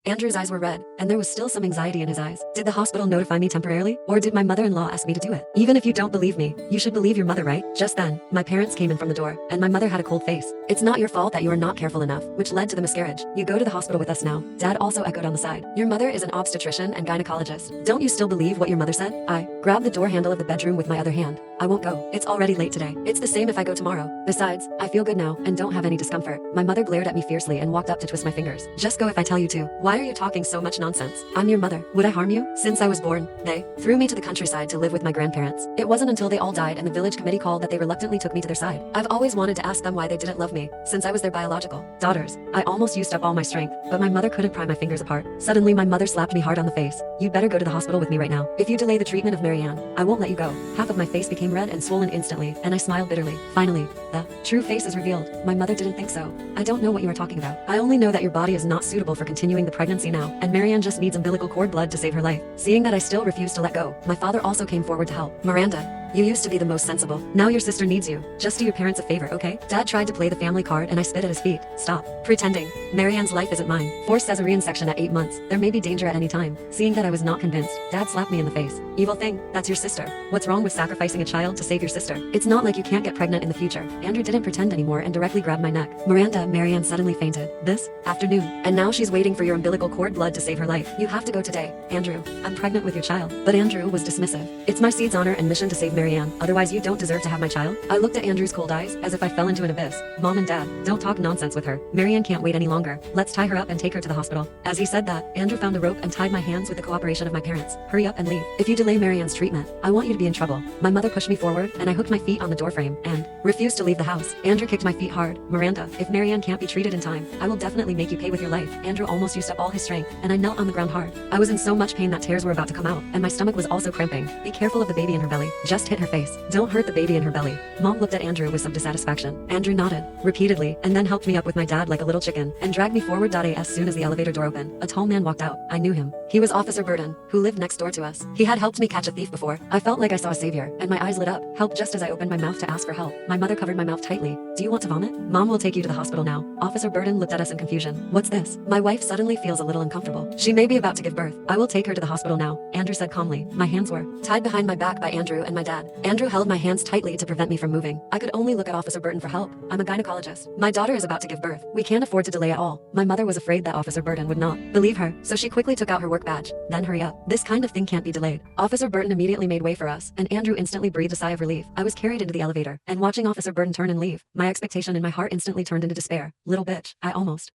Andrew's eyes were red, and there was still some anxiety in his eyes. Did the hospital notify me temporarily, or did my mother-in-law ask me to do it? Even if you don't believe me, you should believe your mother, right? Just then, my parents came in from the door, and my mother had a cold face. It's not your fault that you are not careful enough, which led to the miscarriage. You go to the hospital with us now. Dad also echoed on the side. Your mother is an obstetrician and gynecologist. Don't you still believe what your mother said? I grabbed the door handle of the bedroom with my other hand. I won't go. It's already late today. It's the same if I go tomorrow. Besides, I feel good now and don't have any discomfort. My mother glared at me fiercely and walked up to twist my fingers. Just go if I tell you to. Why are you talking so much nonsense? I'm your mother. Would I harm you? Since I was born, they threw me to the countryside to live with my grandparents. It wasn't until they all died and the village committee called that they reluctantly took me to their side. I've always wanted to ask them why they didn't love me, since I was their biological daughters. I almost used up all my strength, but my mother couldn't pry my fingers apart. Suddenly, my mother slapped me hard on the face. You'd better go to the hospital with me right now. If you delay the treatment of Marianne, I won't let you go. Half of my face became red and swollen instantly, and I smiled bitterly. Finally, the true face is revealed. My mother didn't think so. I don't know what you are talking about. I only know that your body is not suitable for continuing the pregnancy now, and Marianne just needs umbilical cord blood to save her life. Seeing that I still refused to let go, my father also came forward to help. Miranda, you used to be the most sensible. Now your sister needs you. Just do your parents a favor, okay? Dad tried to play the family card and I spit at his feet. Stop pretending. Marianne's life isn't mine. Forced cesarean section at 8 months. There may be danger at any time. Seeing that I was not convinced, Dad slapped me in the face. Evil thing, that's your sister. What's wrong with sacrificing a child to save your sister? It's not like you can't get pregnant in the future. Andrew didn't pretend anymore and directly grabbed my neck. Miranda, Marianne suddenly fainted. This afternoon. And now she's waiting for your umbilical cord blood to save her life. You have to go today. Andrew, I'm pregnant with your child. But Andrew was dismissive. It's my seed's honor and mission to save Marianne. Otherwise you don't deserve to have my child. I looked at Andrew's cold eyes as if I fell into an abyss. Mom and Dad, don't talk nonsense with her. Marianne can't wait any longer. Let's tie her up and take her to the hospital. As he said that, Andrew found a rope and tied my hands with the cooperation of my parents. Hurry up and leave. If you delay Marianne's treatment, I want you to be in trouble. My mother pushed me forward and I hooked my feet on the doorframe and refused to leave the house. Andrew kicked my feet hard. Miranda, if Marianne can't be treated in time, I will definitely make you pay with your life. Andrew almost used up all his strength and I knelt on the ground hard. I was in so much pain that tears were about to come out and my stomach was also cramping. Be careful of the baby in her belly. Just hit her face. Don't hurt the baby in her belly. Mom looked at Andrew with some dissatisfaction. Andrew nodded repeatedly and then helped me up with my dad like a little chicken and dragged me forward. As soon as the elevator door opened, a tall man walked out. I knew him. He was Officer Burden, who lived next door to us. He had helped me catch a thief before. I felt like I saw a savior, and my eyes lit up. Help just as I opened my mouth to ask for help. My mother covered my mouth tightly. Do you want to vomit? Mom will take you to the hospital now. Officer Burden looked at us in confusion. What's this? My wife suddenly feels a little uncomfortable. She may be about to give birth. I will take her to the hospital now, Andrew said calmly. My hands were tied behind my back by Andrew and my dad. Andrew held my hands tightly to prevent me from moving. I could only look at Officer Burden for help. I'm a gynecologist. My daughter is about to give birth. We can't afford to delay at all. My mother was afraid that Officer Burden would not believe her, so she quickly took out her work badge. Then hurry up. This kind of thing can't be delayed. Officer Burden immediately made way for us, and Andrew instantly breathed a sigh of relief. I was carried into the elevator, and watching Officer Burden turn and leave, my expectation in my heart instantly turned into despair. Little bitch, I almost